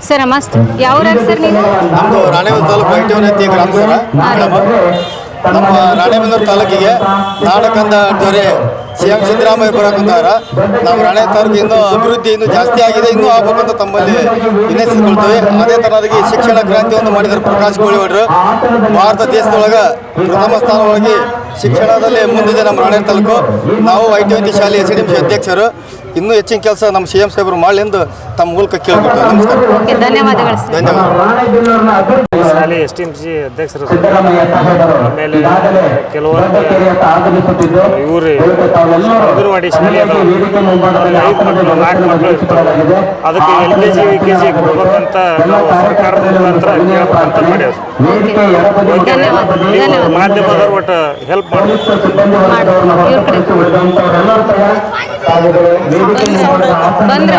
Sir ನಮಸ್ತೆ. ಯಾವ ಊರಾಗ ಸರ್ ನೀವು? ನಮ್ಮದು ರಾಣೆಬೆನ್ನೂರು ತಾಲೂಕು ಐಟಿವನಹತ್ತಿ ಗ್ರಾಮ ಸರ. ನಮ್ಮ ರಾಣೆಬೆನ್ನೂರು ತಾಲೂಕಿಗೆ ನಾಡಕಂದ ದೊರೆ CM ಸಿದ್ದರಾಮಯ್ಯ ಬರಕಂತಾರ. ನಮ್ಮ ರಾಣೆ ತಾಲೂಕು ಇನ್ನೂ ಅಭಿವೃದ್ಧಿ ಇನ್ನೂ ಜಾಸ್ತಿ ಆಗಿದೆ, ಇನ್ನೂ ಆಗಬೇಕಂತ ತಮ್ಮಲ್ಲಿ ವಿನಂತಿಸಿಕೊಳ್ತೇವೆ. ಅದೇ ಥರನಾಗಿ ಶಿಕ್ಷಣ ಕ್ರಾಂತಿಯನ್ನು ಮಾಡಿದ್ದಾರೆ ಪ್ರಕಾಶ್ ಗೋಳಿವಾಡ್ರು. ಭಾರತ ದೇಶದೊಳಗೆ ಪ್ರಥಮ ಸ್ಥಾನವಾಗಿ ಶಿಕ್ಷಣದಲ್ಲಿ ಮುಂದಿದೆ ನಮ್ಮ ರಾಣೆ ತಾಲೂಕು. ನಾವು ಐಟಿವನಹತ್ತಿ ಶಾಲೆ SDMC ಅಧ್ಯಕ್ಷರು. ಇನ್ನೂ ಹೆಚ್ಚಿನ ಕೆಲಸ ನಮ್ಮ CM ಸಾಹೇಬರು ಮಾಡಲಿ ಎಂದು ತಮ್ಮ ಮೂಲಕ ಕೇಳ್ಕೊಳ್ತೇವೆ. ನಮಸ್ಕಾರ, ಧನ್ಯವಾದಗಳು. ಶಾಲೆ SDMC ಅಧ್ಯಕ್ಷರು. ಆಮೇಲೆ ಕೆಲವೊಂದು ಇವರು ಅಂಗನವಾಡಿ ಶಾಲೆ 5 ಮಕ್ಕಳು 4 ಮಕ್ಕಳು ಇರ್ತಾರೆ. ಅದಕ್ಕೆ LKG UKG ಕೊಡ್ಬೇಕಂತ ನಾವು ಸರ್ಕಾರದ ಮುಖಾಂತರ ಕೇಳ್ಬೇಕಂತ ಮಾಡ್ಯಾವ್ರಿ. ಮಾಧ್ಯಮದವ್ರು ಒಟ್ಟು ಹೆಲ್ಪ್ ಬಂದ್ರೆ